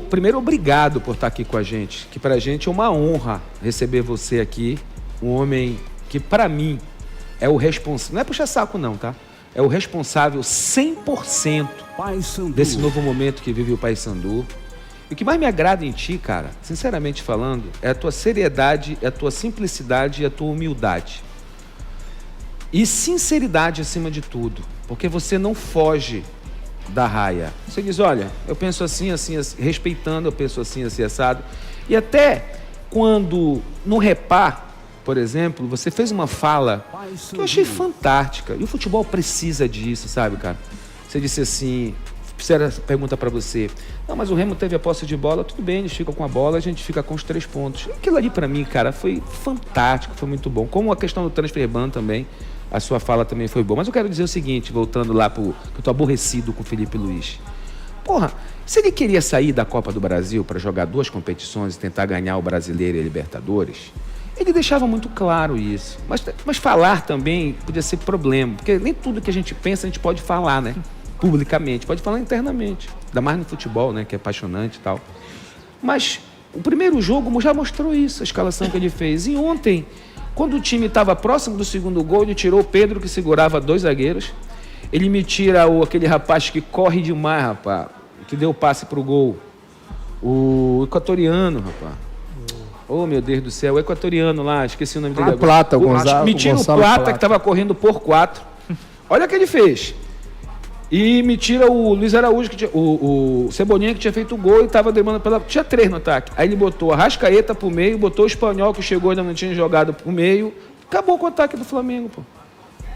primeiro, obrigado por estar aqui com a gente, que pra gente é uma honra receber você aqui, um homem que pra mim é o responsável, não é puxar saco não, tá? É o responsável 100% desse novo momento que vive o Paysandu. E o que mais me agrada em ti, cara, sinceramente falando, é a tua seriedade, é a tua simplicidade e a tua humildade. E sinceridade acima de tudo, porque você não foge da raia. Você diz, olha, eu penso assim, assim, assim, respeitando, eu penso assim, assim, assado. E até quando no Repá, por exemplo, você fez uma fala que eu achei fantástica. E o futebol precisa disso, sabe, cara? Você disse assim, fizeram essa pergunta pra você. Não, mas o Remo teve a posse de bola, tudo bem, eles ficam com a bola, a gente fica com os 3 pontos. Aquilo ali pra mim, cara, foi fantástico, foi muito bom. Como a questão do transfer ban também, a sua fala também foi boa. Mas eu quero dizer o seguinte, voltando lá que eu tô aborrecido com o Felipe Luiz. Porra, se ele queria sair da Copa do Brasil para jogar 2 competições e tentar ganhar o Brasileiro e a Libertadores, ele deixava muito claro isso. Mas falar também podia ser problema, porque nem tudo que a gente pensa a gente pode falar, né? Publicamente, pode falar internamente. Ainda mais no futebol, né? Que é apaixonante e tal. Mas o primeiro jogo já mostrou isso, a escalação que ele fez. E ontem, quando o time estava próximo do segundo gol, ele tirou o Pedro, que segurava 2 zagueiros. Ele me tira aquele rapaz que corre demais, rapaz, que deu o passe pro gol. O equatoriano, rapaz. Oh, meu Deus do céu, o equatoriano lá, esqueci o nome dele agora. Plata, o Gonzalo. Me tira o Plata, que estava correndo por 4. Olha o que ele fez. E me tira o Luiz Araújo, o Cebolinha, que tinha feito o gol e estava demandando pela... Tinha 3 no ataque. Aí ele botou a Arrascaeta pro meio, botou o Espanhol, que chegou e ainda não tinha jogado pro meio. Acabou com o ataque do Flamengo, pô.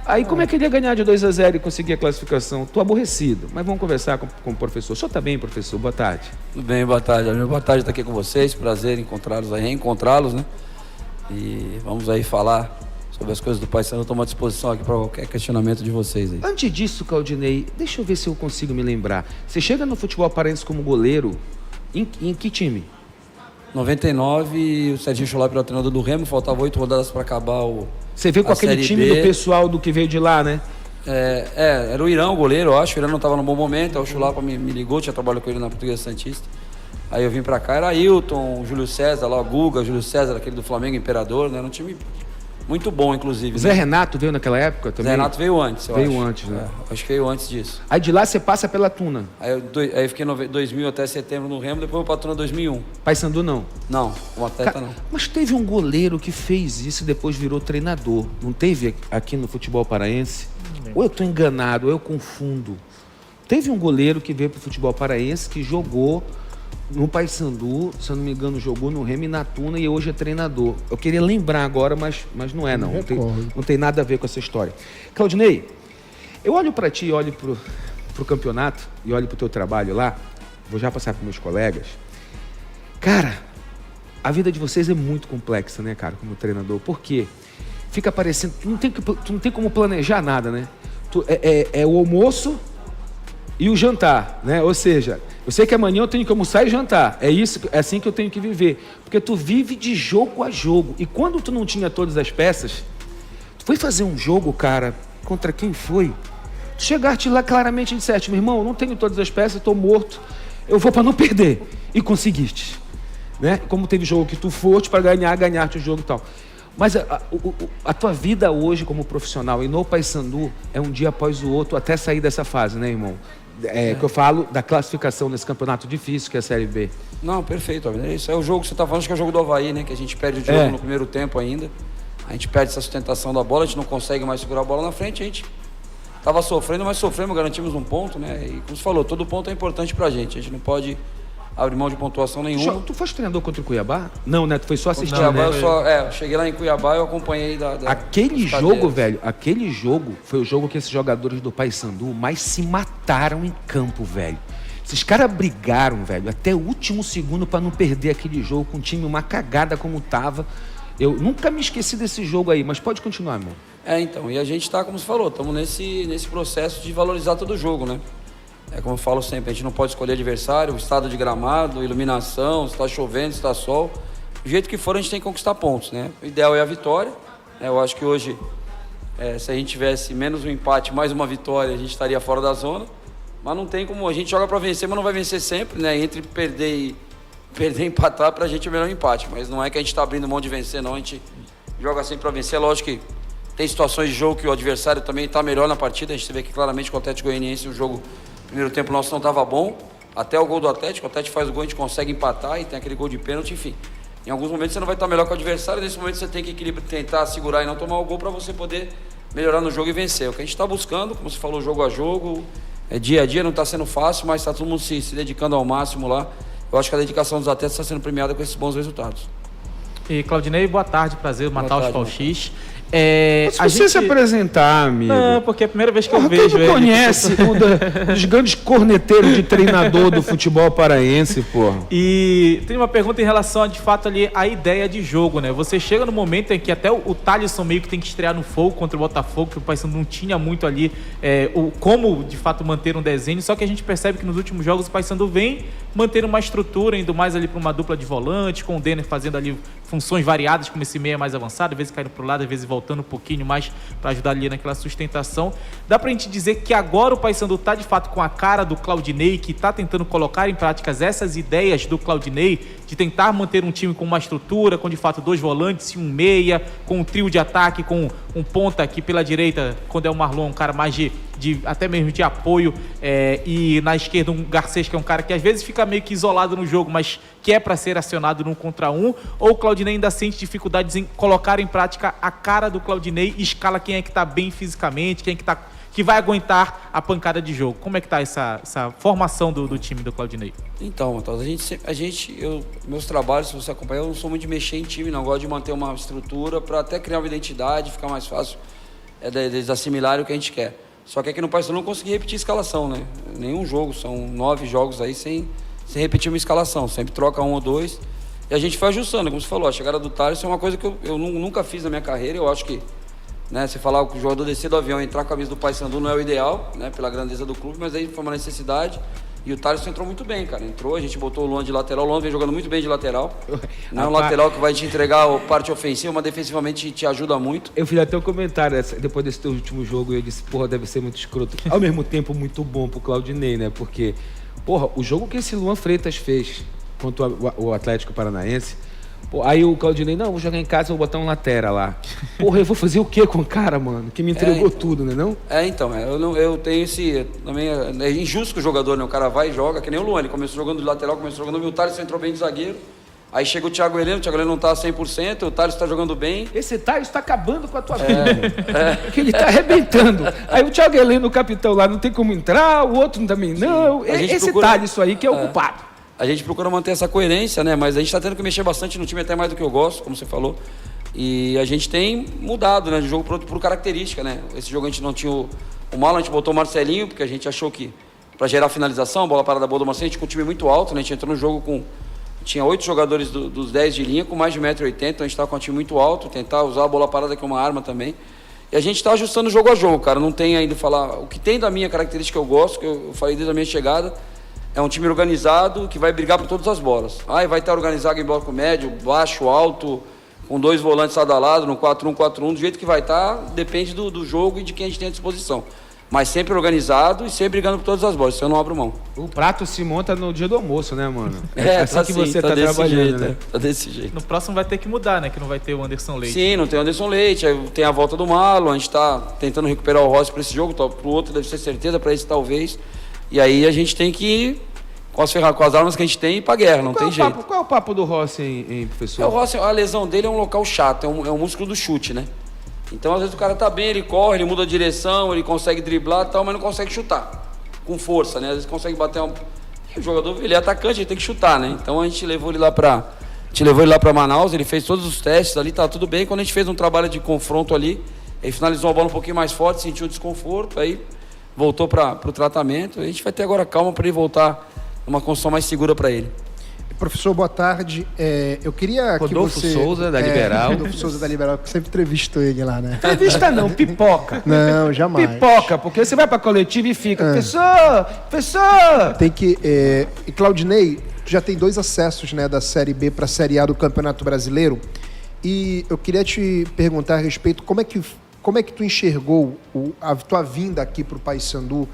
Aí como é que ele ia ganhar de 2-0 e conseguir a classificação? Tô aborrecido, mas vamos conversar com o professor. O senhor tá bem, professor? Boa tarde. Tudo bem, boa tarde. Boa tarde estar aqui com vocês. Prazer encontrá-los aí, reencontrá-los, né? E vamos aí falar sobre as coisas do Paysandu. Estou à disposição aqui para qualquer questionamento de vocês aí. Antes disso, Claudinei, deixa eu ver se eu consigo me lembrar. Você chega no futebol paraense como goleiro, em que time? 99, o Serginho Cholap era o treinador do Remo, faltava 8 rodadas para acabar o... Você veio com aquele time do pessoal do que veio de lá, né? Era o Irã, o goleiro, eu acho. O Irã não estava no bom momento, aí o Chulapa me ligou, tinha trabalho com ele na Portuguesa Santista. Aí eu vim pra cá, era Ailton, Júlio César, lá o Guga, Júlio César, aquele do Flamengo, Imperador, né? Era um time muito bom, inclusive. Zé Renato veio naquela época também? Zé Renato veio antes, eu acho. Veio antes, né? Acho que veio antes disso. Aí de lá você passa pela Tuna? Aí eu fiquei 2000 até setembro no Remo, depois eu pra Tuna 2001. Paysandu não? Não, o atleta não. Mas teve um goleiro que fez isso e depois virou treinador. Não teve aqui no futebol paraense? Ou eu tô enganado, ou eu confundo. Teve um goleiro que veio pro futebol paraense, que jogou no Paysandu, se eu não me engano, jogou no Remo e na Tuna e hoje é treinador. Eu queria lembrar agora, mas não é, não. Não tem nada a ver com essa história. Claudinei, eu olho para ti, olho pro campeonato e olho pro teu trabalho lá, vou já passar para meus colegas. Cara, a vida de vocês é muito complexa, né, cara, como treinador, porque fica parecendo, tu não tem como planejar nada, né? É o almoço e o jantar, né? Ou seja, eu sei que amanhã eu tenho que almoçar e jantar. É assim que eu tenho que viver. Porque tu vive de jogo a jogo. E quando tu não tinha todas as peças, tu foi fazer um jogo, cara, contra quem foi? Tu chegaste lá claramente e disseste, meu irmão, não tenho todas as peças, estou morto, eu vou para não perder. E conseguiste. Né? Como teve jogo que tu foste para ganhar-te o jogo e tal. Mas a tua vida hoje como profissional e no Paysandu é um dia após o outro até sair dessa fase, né, irmão? Que eu falo da classificação nesse campeonato difícil que é a Série B. Não, perfeito. Isso é o jogo que você está falando, acho que é o jogo do Avaí, né? Que a gente perde o jogo no primeiro tempo ainda. A gente perde essa sustentação da bola, a gente não consegue mais segurar a bola na frente. A gente estava sofrendo, mas sofremos, garantimos um ponto, né? E como você falou, todo ponto é importante pra gente. A gente não pode abrir mão de pontuação nenhuma. Tu foste treinador contra o Cuiabá? Não, né? Tu foi só assistir, Cuiabá, né? eu cheguei lá em Cuiabá e eu acompanhei aquele jogo, velho, aquele jogo foi o jogo que esses jogadores do Paysandu mais se mataram em campo, velho. Esses caras brigaram, velho, até o último segundo pra não perder aquele jogo com o time uma cagada como tava. Eu nunca me esqueci desse jogo aí, mas pode continuar, meu. Então, e a gente tá, como você falou, estamos nesse processo de valorizar todo o jogo, né? Como eu falo sempre, a gente não pode escolher adversário, o estado de gramado, iluminação, se está chovendo, se está sol. Do jeito que for, a gente tem que conquistar pontos, né? O ideal é a vitória. Eu acho que hoje, se a gente tivesse menos um empate, mais uma vitória, a gente estaria fora da zona. Mas não tem como, a gente joga para vencer, mas não vai vencer sempre, né? Entre perder e empatar, pra gente é melhor empate. Mas não é que a gente tá abrindo mão de vencer, não. A gente joga sempre para vencer. É lógico que tem situações de jogo que o adversário também tá melhor na partida. A gente vê aqui claramente com o Atlético Goianiense o jogo, primeiro tempo nosso não tava bom. Até o gol do Atlético, o Atlético faz o gol, a gente consegue empatar e tem aquele gol de pênalti, enfim. Em alguns momentos você não vai estar melhor que o adversário, nesse momento você tem que tentar segurar e não tomar o gol para você poder melhorar no jogo e vencer. O que a gente está buscando, como você falou, jogo a jogo, dia a dia, não está sendo fácil, mas está todo mundo se dedicando ao máximo lá. Eu acho que a dedicação dos atletas está sendo premiada com esses bons resultados. E Claudinei, boa tarde, prazer, matar os Pauxis. Mas você se apresentar, amigo. Não, porque é a primeira vez que eu vejo ele. Quem conhece um dos grandes corneteiros de treinador do futebol paraense, porra. E tem uma pergunta em relação a, de fato, ali, a ideia de jogo, né? Você chega no momento em que até o Thalisson meio que tem que estrear no fogo contra o Botafogo, que o Paysandu não tinha muito ali como, de fato, manter um desenho, só que a gente percebe que nos últimos jogos o Paysandu vem mantendo uma estrutura, indo mais ali para uma dupla de volante, com o Denner fazendo ali funções variadas, como esse meia mais avançado, às vezes caindo para o lado, às vezes voltando um pouquinho mais para ajudar ali naquela sustentação. Dá pra gente dizer que agora o Paysandu tá de fato com a cara do Claudinei, que tá tentando colocar em práticas essas ideias do Claudinei, de tentar manter um time com uma estrutura, com de fato 2 volantes e um meia, com um trio de ataque, com um ponta aqui pela direita, quando é o Marlon, um cara mais de até mesmo de apoio, e na esquerda um Garcês, que é um cara que às vezes fica meio que isolado no jogo, mas que é para ser acionado num contra um, ou o Claudinei ainda sente dificuldades em colocar em prática a cara do Claudinei e escala quem é que tá bem fisicamente, quem é que vai aguentar a pancada de jogo? Como é que tá essa formação do time do Claudinei? Então, Matheus, meus trabalhos, se você acompanhar, eu não sou muito de mexer em time, não. Eu gosto de manter uma estrutura para até criar uma identidade, ficar mais fácil deles assimilarem o que a gente quer. Só que aqui no Paysandu eu não consegui repetir a escalação, né? Nenhum jogo, são 9 jogos aí sem repetir uma escalação. Sempre troca 1 ou 2 e a gente foi ajustando, como você falou. A chegada do Thales é uma coisa que eu nunca fiz na minha carreira. Eu acho que, né, você falar que o jogador descer do avião e entrar com a camisa do Paysandu não é o ideal, né, pela grandeza do clube, mas aí foi uma necessidade. E o Thales entrou muito bem, cara. Entrou, a gente botou o Luan de lateral. O Luan vem jogando muito bem de lateral. Não é um lateral que vai te entregar a parte ofensiva, mas defensivamente te ajuda muito. Eu fiz até um comentário depois desse teu último jogo e eu disse, porra, deve ser muito escroto. Ao mesmo tempo, muito bom pro Claudinei, né? Porque, porra, o jogo que esse Luan Freitas fez contra o Atlético Paranaense, pô, aí o Claudinei, não, vou jogar em casa, vou botar um lateral lá. Porra, eu vou fazer o quê com o cara, mano? Que me entregou tudo, né, não? Então, eu tenho esse... Também é injusto que o jogador, né? O cara vai e joga, que nem o Luan, ele começou jogando de lateral, começou jogando o Thales, entrou bem de zagueiro. Aí chega o Thiago Heleno não tá 100%, o Thales tá jogando bem. Esse Thales tá acabando com a tua vida. Que ele tá arrebentando. Aí o Thiago Heleno, o capitão lá, não tem como entrar, o outro também não. Esse Thales, isso aí que é o culpado. A gente procura manter essa coerência, né? Mas a gente está tendo que mexer bastante no time, até mais do que eu gosto, como você falou. E a gente tem mudado, né? De jogo por característica, né? Esse jogo a gente não tinha o Marlon, a gente botou o Marcelinho, porque a gente achou que para gerar finalização, bola parada boa do Marcelinho, a gente com um time muito alto, né? A gente entrou no jogo com... Tinha 8 jogadores dos 10 de linha, com mais de 1,80 m, então a gente estava com um time muito alto, tentar usar a bola parada que é uma arma também. E a gente está ajustando jogo a jogo, cara. Não tem ainda falar... O que tem da minha característica que eu gosto, que eu falei desde a minha chegada, é um time organizado que vai brigar por todas as bolas. Vai estar organizado em bloco médio, baixo, alto, com 2 volantes lado a lado, no 4-1-4-1, do jeito que vai estar, depende do jogo e de quem a gente tem à disposição. Mas sempre organizado e sempre brigando por todas as bolas, isso eu não abro mão. O prato se monta no dia do almoço, né, mano? Assim tá que você tá trabalhando, jeito, né? Tá desse jeito. No próximo vai ter que mudar, né? Que não vai ter o Anderson Leite. Sim, não tem o Anderson Leite, aí tem a volta do Marlon, a gente tá tentando recuperar o Rossi para esse jogo, pro outro deve ser certeza, para esse talvez. E aí a gente tem que ir com as armas que a gente tem e pra guerra, não tem jeito. Qual é o papo do Rossi, hein, professor? O Rossi, a lesão dele é um local chato, é um músculo do chute, né? Então, às vezes o cara tá bem, ele corre, ele muda a direção, ele consegue driblar e tal, mas não consegue chutar com força, né? Às vezes consegue bater o jogador, ele é atacante, ele tem que chutar, né? Então a gente levou ele lá pra Manaus, ele fez todos os testes ali, tá tudo bem. Quando a gente fez um trabalho de confronto ali, ele finalizou a bola um pouquinho mais forte, sentiu desconforto, aí voltou pro tratamento. A gente vai ter agora calma para ele voltar numa condição mais segura para ele. Professor, boa tarde. Eu queria Rodolfo que você... Souza, da Liberal. Rodolfo Souza, da Liberal, que sempre entrevisto ele lá, né? Entrevista não, pipoca. Não, jamais. Pipoca, porque você vai pra coletiva e fica, professor! Tem que... E Claudinei, já tem 2 acessos, né, da Série B para a Série A do Campeonato Brasileiro. E eu queria te perguntar a respeito, como é que tu enxergou a tua vinda aqui para o Paysandu?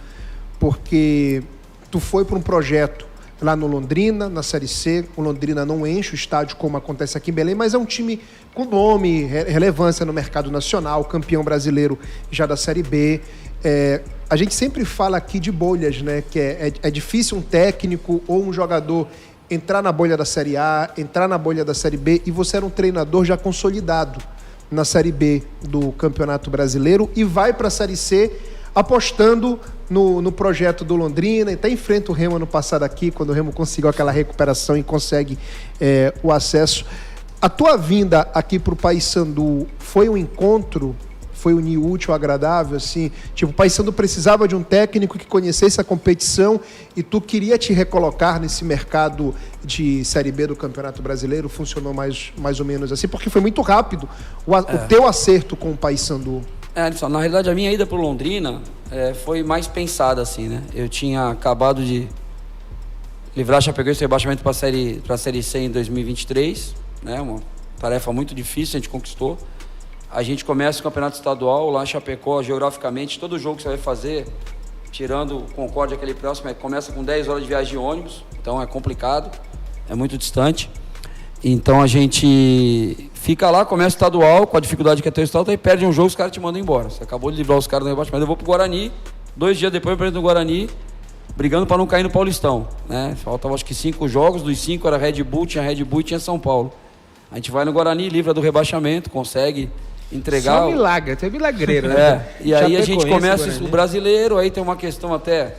porque tu foi para um projeto lá no Londrina, na Série C. O Londrina não enche o estádio como acontece aqui em Belém, mas é um time com nome, relevância no mercado nacional, campeão brasileiro já da Série B. A gente sempre fala aqui de bolhas, né? Que é difícil um técnico ou um jogador entrar na bolha da Série A, entrar na bolha da Série B, e você era um treinador já consolidado na Série B do Campeonato Brasileiro e vai para a Série C apostando no projeto do Londrina, e até enfrenta o Remo ano passado aqui, quando o Remo conseguiu aquela recuperação e consegue o acesso. A tua vinda aqui para o Paysandu foi um encontro, foi unir o útil ao agradável, assim? Tipo, o Paysandu precisava de um técnico que conhecesse a competição e tu queria te recolocar nesse mercado de Série B do Campeonato Brasileiro? Funcionou mais ou menos assim? Porque foi muito rápido o teu acerto com o Paysandu. Alisson, na realidade a minha ida para o Londrina foi mais pensada assim, né? Eu tinha acabado de livrar a Chapecoense do rebaixamento para a Série C em 2023, né? Uma tarefa muito difícil, a gente conquistou. A gente começa o campeonato estadual lá em Chapecó, geograficamente, todo jogo que você vai fazer, tirando o Concórdia, aquele próximo, começa com 10 horas de viagem de ônibus, então é complicado, é muito distante. Então a gente fica lá, começa o estadual, com a dificuldade que é ter o estadual, aí perde um jogo, os caras te mandam embora. Você acabou de livrar os caras do rebaixamento, eu vou pro Guarani, 2 dias depois eu apresento no Guarani, brigando para não cair no Paulistão, né? Faltavam acho que 5 jogos, dos 5 era Red Bull, tinha Red Bull e tinha São Paulo. A gente vai no Guarani, livra do rebaixamento, consegue entregar... Só milagre, até milagreiro, né? E aí a gente começa o brasileiro, aí tem uma questão até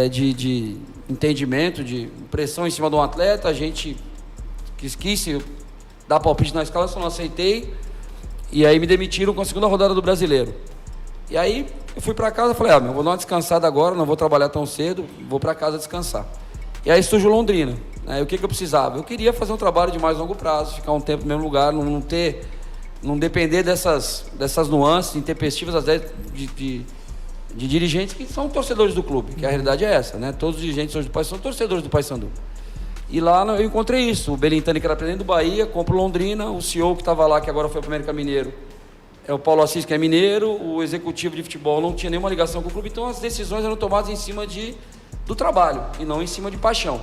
de entendimento, de pressão em cima de um atleta, a gente quis dar palpite na escala, só não aceitei, e aí me demitiram com a segunda rodada do brasileiro. E aí eu fui para casa e falei, vou dar uma descansada agora, não vou trabalhar tão cedo, vou para casa descansar. E aí surgiu Londrina, né? O que eu precisava? Eu queria fazer um trabalho de mais longo prazo, ficar um tempo no mesmo lugar, não depender dessas nuances intempestivas, às vezes, de dirigentes que são torcedores do clube, que a realidade é essa, né? Todos os dirigentes hoje do Paysandu são torcedores do Paysandu. E lá eu encontrei isso, o Belintani, que era presidente do Bahia, compra o Londrina, o CEO que estava lá, que agora foi para o América Mineiro, é o Paulo Assis, que é mineiro, o executivo de futebol não tinha nenhuma ligação com o clube, então as decisões eram tomadas em cima do trabalho e não em cima de paixão.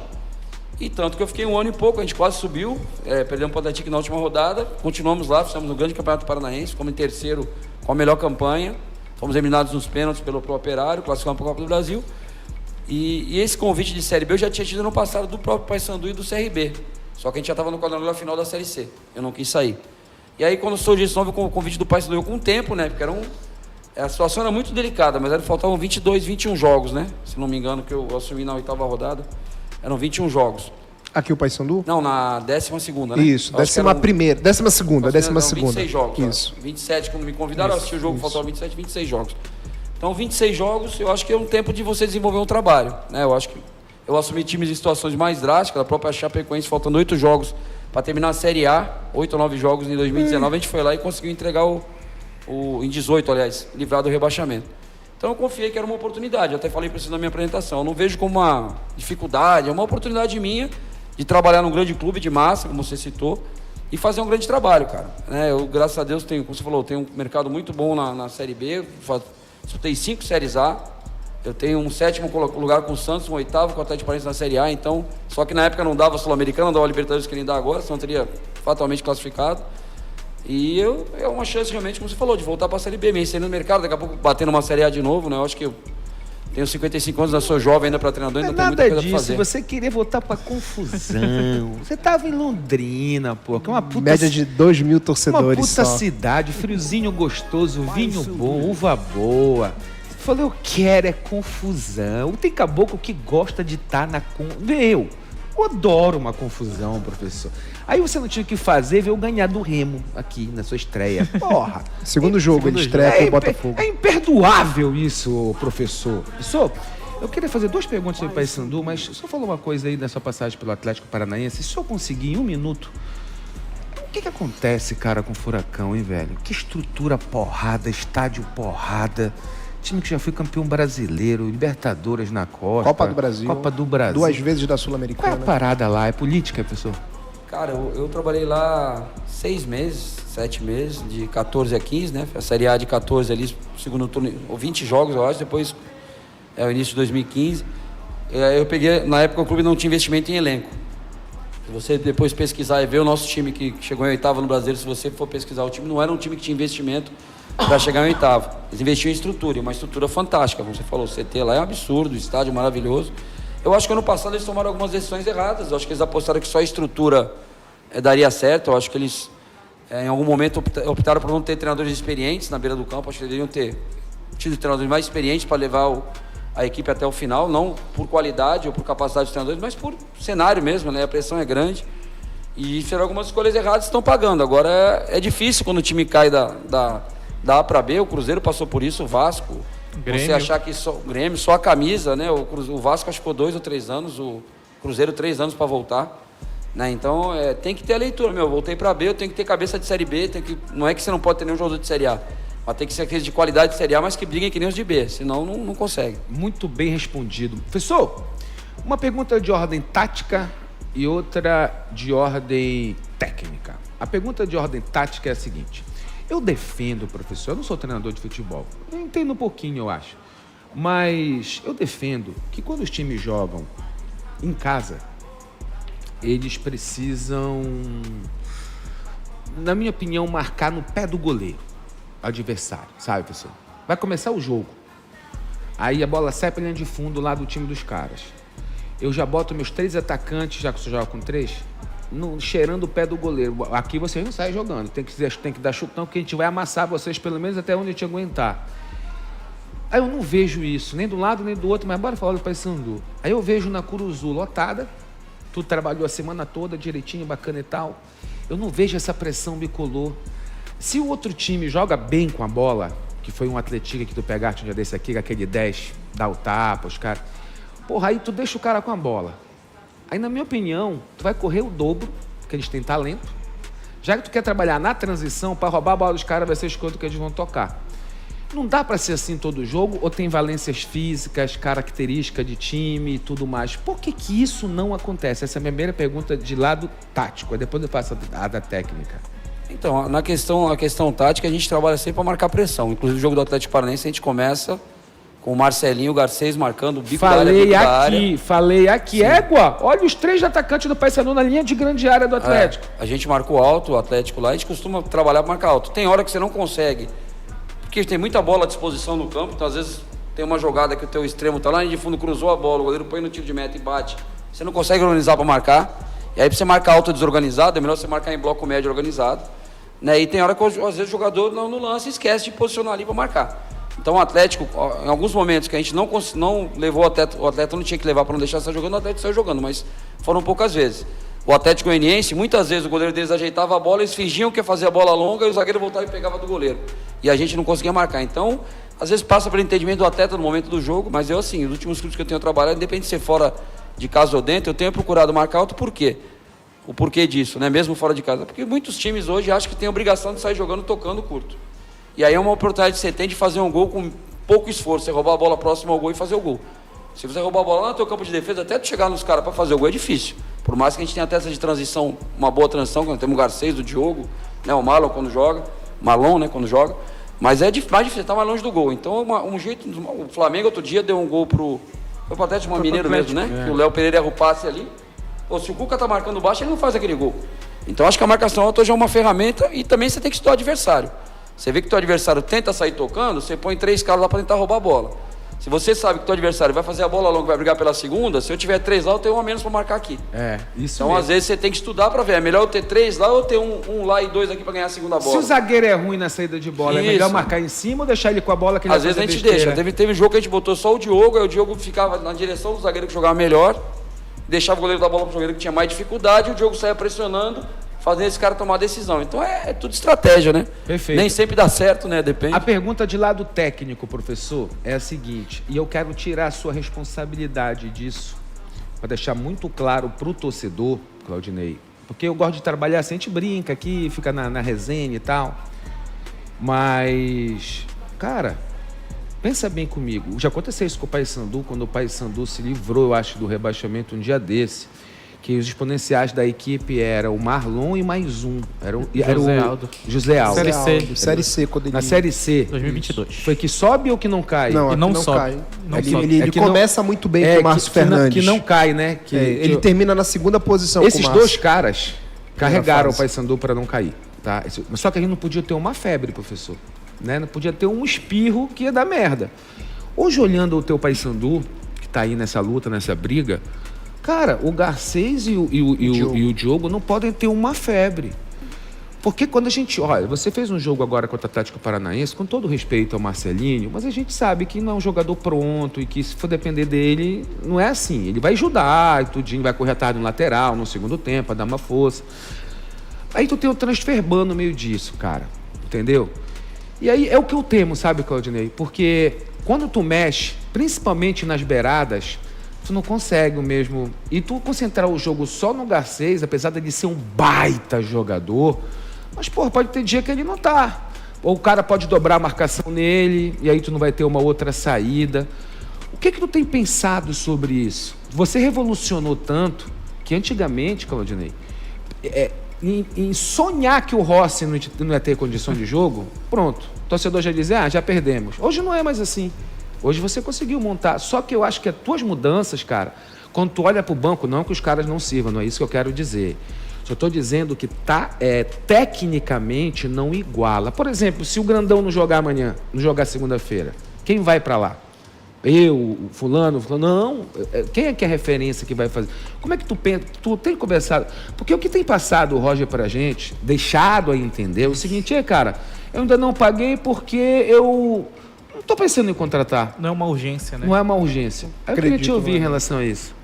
E tanto que eu fiquei 1 ano e pouco, a gente quase subiu, perdemos para o Atlético na última rodada, continuamos lá, fizemos no grande campeonato paranaense, fomos em terceiro com a melhor campanha, fomos eliminados nos pênaltis pelo Operário, classificamos para a Copa do Brasil. E esse convite de Série B eu já tinha tido no passado do próprio Paysandu e do CRB, só que a gente já estava no quadrangular final da Série C, eu não quis sair. E aí quando surgiu esse novo convite do Paysandu, eu com o tempo, né, porque a situação era muito delicada, mas faltavam 22, 21 jogos, né, se não me engano, que eu assumi na 8ª rodada. Eram 21 jogos. Aqui o Paysandu? Não, na 11ª, né? Isso, 12ª, 12ª. 26 jogos. Isso. 27 quando me convidaram, eu assisti o jogo, faltavam 27, 26 jogos. Então 26 jogos, eu acho que é um tempo de você desenvolver um trabalho, né? Eu acho que eu assumi times em situações mais drásticas, a própria Chapecoense, faltando 8 jogos para terminar a Série A, 8 ou 9 jogos em 2019, a gente foi lá e conseguiu entregar em 18, aliás, livrar do rebaixamento. Então eu confiei que era uma oportunidade, eu até falei para vocês na minha apresentação, eu não vejo como uma dificuldade, é uma oportunidade minha de trabalhar num grande clube de massa, como você citou, e fazer um grande trabalho, cara. Eu, graças a Deus, como você falou, tenho um mercado muito bom na Série B, disputei 5 Séries A, eu tenho um 7º lugar com o Santos, um 8º com o Atlético Paranaense na Série A, então, só que na época não dava Sul-Americana, não dava Libertadores que nem dá agora, senão teria fatalmente classificado. E é uma chance realmente, como você falou, de voltar para a Série B, me inserir no mercado, daqui a pouco bater numa Série A de novo, né? Eu acho que eu tenho 55 anos, eu sou jovem ainda para treinador, ainda tem muita coisa para fazer. Você queria voltar para confusão. Você estava em Londrina, pô, que é uma puta... Média de 2 mil torcedores. Uma puta só. cidade, friozinho gostoso, vinho bom, uva boa. Você falou, eu quero confusão. Tem caboclo que gosta de estar Eu adoro uma confusão, professor. Aí você não tinha o que fazer, ver eu ganhar do Remo aqui na sua estreia. Porra. Segundo jogo, ele estreia com o Botafogo. É imperdoável isso, professor. Professor, eu queria fazer 2 perguntas sobre o Paysandu, mas o senhor falou uma coisa aí na sua passagem pelo Atlético Paranaense. Se o senhor conseguir em 1 minuto, o que acontece, cara, com o Furacão, hein, velho? Que estrutura porrada, estádio porrada. Time que já foi campeão brasileiro, Libertadores na Copa. Copa do Brasil. 2 vezes da Sul-Americana. Qual é a parada lá? É política, professor? Cara, eu trabalhei lá 6 meses, 7 meses, de 14 a 15, né? A Série A de 14 ali, segundo turno, ou 20 jogos, eu acho. Depois o início de 2015. Eu peguei, na época o clube não tinha investimento em elenco. Se você depois pesquisar e ver o nosso time que chegou em oitavo no Brasileiro, se você for pesquisar o time, não era um time que tinha investimento para chegar em oitavo. Eles investiam em estrutura, e uma estrutura fantástica, como você falou, o CT lá é um absurdo, o estádio maravilhoso. Eu acho que ano passado eles tomaram algumas decisões erradas, eu acho que eles apostaram que só a estrutura daria certo, eu acho que eles em algum momento optaram por não ter treinadores experientes na beira do campo, acho que deveriam ter tido treinadores mais experientes para levar a equipe até o final, não por qualidade ou por capacidade dos treinadores, mas por cenário mesmo, né? A pressão é grande e fizeram algumas escolhas erradas e estão pagando. Agora é difícil quando o time cai da A para B, o Cruzeiro passou por isso, o Vasco, Grêmio. Você achar que só o Grêmio, só a camisa, né? O Vasco acho que ficou 2 ou 3 anos, o Cruzeiro 3 anos para voltar, né? Então tem que ter a leitura, voltei para B, eu tenho que ter cabeça de Série B, não é que você não pode ter nenhum jogador de Série A, mas tem que ser aqueles de qualidade de Série A, mas que briguem que nem os de B, senão não consegue. Muito bem respondido. Professor, uma pergunta de ordem tática e outra de ordem técnica. A pergunta de ordem tática é a seguinte: eu defendo, professor, eu não sou treinador de futebol, eu entendo um pouquinho, eu acho, mas eu defendo que quando os times jogam em casa, eles precisam, na minha opinião, marcar no pé do goleiro adversário, sabe, professor? Vai começar o jogo, aí a bola sai para linha de fundo lá do time dos caras. Eu já boto meus 3 atacantes, já que você joga com 3, cheirando o pé do goleiro. Aqui vocês não saem jogando, tem que dar chutão, porque a gente vai amassar vocês pelo menos até onde a gente aguentar. Aí eu não vejo isso, nem do lado nem do outro, mas bora falar do Paysandu. Aí eu vejo na Curuzu lotada, tu trabalhou a semana toda direitinho, bacana e tal. Eu não vejo essa pressão bicolor. Se o outro time joga bem com a bola, que foi um Atlético que tu pegaste um dia desse aqui, aquele 10, dá o tapa, os caras. Porra, aí tu deixa o cara com a bola. Aí, na minha opinião, tu vai correr o dobro, porque eles têm talento. Já que tu quer trabalhar na transição, para roubar a bola dos caras vai ser escolha que eles vão tocar. Não dá para ser assim todo jogo, ou tem valências físicas, características de time e tudo mais. Por que que isso não acontece? Essa é a minha primeira pergunta de lado tático, aí depois eu faço a da técnica. Então, a questão tática, a gente trabalha sempre para marcar pressão. Inclusive, o jogo do Atlético Paranaense, a gente começa com o Marcelinho, o Garcês marcando o bico da área. Falei aqui. Égua, olha os 3 atacantes do Paysandu na linha de grande área do Atlético. A gente marcou alto, o Atlético lá, a gente costuma trabalhar para marcar alto. Tem hora que você não consegue, porque tem muita bola à disposição no campo, então às vezes tem uma jogada que o teu extremo tá lá e de fundo cruzou a bola, o goleiro põe no tiro de meta e bate. Você não consegue organizar para marcar, e aí para você marcar alto desorganizado, é melhor você marcar em bloco médio organizado, né? E tem hora que às vezes o jogador no lance esquece de posicionar ali para marcar. Então o Atlético, em alguns momentos que a gente não levou o atleta não tinha que levar para não deixar sair jogando, o Atlético saiu jogando, mas foram poucas vezes. O Atlético Goianiense, muitas vezes o goleiro deles ajeitava a bola, eles fingiam que ia fazer a bola longa e o zagueiro voltava e pegava do goleiro. E a gente não conseguia marcar. Então, às vezes passa pelo entendimento do atleta no momento do jogo, mas eu assim, os últimos clubes que eu tenho trabalhado, independente de ser fora de casa ou dentro, eu tenho procurado marcar alto. Por quê? O porquê disso, né? Mesmo fora de casa. Porque muitos times hoje acham que tem a obrigação de sair jogando tocando curto. E aí é uma oportunidade que você tem de fazer um gol com pouco esforço, você roubar a bola próxima ao gol e fazer o gol. Se você roubar a bola lá no teu campo de defesa, até tu chegar nos caras para fazer o gol é difícil. Por mais que a gente tenha até essa de transição, uma boa transição, quando temos o Garcês, o Diogo, né, o Marlon quando joga, Marlon, né, quando joga, mas é mais difícil, tá mais longe do gol. Então, um jeito, o Flamengo outro dia deu um gol foi pro Atlético Mineiro mesmo, né? Que o Léo Pereira erra o passe ali. Pô, se o Cuca tá marcando baixo, ele não faz aquele gol. Então, acho que a marcação alta hoje é uma ferramenta e também você tem que estudar o adversário. Você vê que o teu adversário tenta sair tocando, você põe 3 caras lá para tentar roubar a bola. Se você sabe que o teu adversário vai fazer a bola longa, vai brigar pela segunda, se eu tiver 3 lá, eu tenho 1 a menos para marcar aqui. Isso então, mesmo. Às vezes, você tem que estudar para ver. É melhor eu ter 3 lá ou ter um lá e 2 aqui para ganhar a segunda bola. Se o zagueiro é ruim na saída de bola, Isso. é melhor marcar em cima ou deixar ele com a bola que ele às vai vezes a fazer gente besteira? deixa. Teve jogo que a gente botou só o Diogo, aí o Diogo ficava na direção do zagueiro que jogava melhor, deixava o goleiro dar bola pro jogador que tinha mais dificuldade, e o Diogo saia pressionando, fazendo esse cara tomar a decisão. Então é tudo estratégia, né? Perfeito. Nem sempre dá certo, né? Depende. A pergunta de lado técnico, professor, é a seguinte, e eu quero tirar a sua responsabilidade disso, para deixar muito claro para o torcedor, Claudinei, porque eu gosto de trabalhar assim, a gente brinca aqui, fica na resenha e tal, mas, cara, pensa bem comigo, já aconteceu isso com o Paysandu, quando o Paysandu se livrou, eu acho, do rebaixamento um dia desse. que os exponenciais da equipe eram o Marlon e mais um. Era José Aldo. José Aldo. Série C. Série C, quando ele... Na Série C. 2022. Foi que sobe ou que não cai? Não, E aqui não não sobe. cai. Não ele sobe. ele- É ele que não- começa muito bem com o Márcio que não- Fernandes. que não cai, né? Ele termina na segunda posição com Esses o Márcio. dois caras carregaram o fase. Paysandu para não cair. Tá? Só que a gente não podia ter uma febre, professor. Né? Não podia ter um espirro que ia dar merda. Hoje, olhando o teu Paysandu, que está aí nessa luta, nessa briga, cara, o Garcês e o Diogo não podem ter uma febre. Porque quando a gente... Olha, você fez um jogo agora contra o Atlético Paranaense, com todo respeito ao Marcelinho, mas a gente sabe que não é um jogador pronto e que se for depender dele, não é assim. Ele vai ajudar e tudinho, vai correr atrás no lateral, no segundo tempo, a dar uma força. Aí tu tem o transfer ban no meio disso, cara. Entendeu? E aí é o que eu temo, sabe, Claudinei? Porque quando tu mexe, principalmente nas beiradas, tu não consegue o mesmo... E tu concentrar o jogo só no Garcês, apesar de ele ser um baita jogador, mas, porra, pode ter dia que ele não tá. Ou o cara pode dobrar a marcação nele, e aí tu não vai ter uma outra saída. O que tu tem pensado sobre isso? Você revolucionou tanto que antigamente, Claudinei, em sonhar que o Rossi não ia ter condição de jogo, pronto. O torcedor já dizia, já perdemos. Hoje não é mais assim. Hoje você conseguiu montar. Só que eu acho que as tuas mudanças, cara, quando tu olha pro banco, não que os caras não sirvam, não é isso que eu quero dizer. Só estou dizendo que tecnicamente não iguala. Por exemplo, se o Grandão não jogar amanhã, não jogar segunda-feira, quem vai para lá? Eu, o fulano, não. Quem é que é a referência que vai fazer? Como é que tu pensa? Tu tem conversado? Porque o que tem passado o Roger pra gente, deixado a entender, é o seguinte, cara, eu ainda não paguei porque eu não estou pensando em contratar. Não é uma urgência, né? Não é uma urgência. Eu queria te ouvir em relação a isso.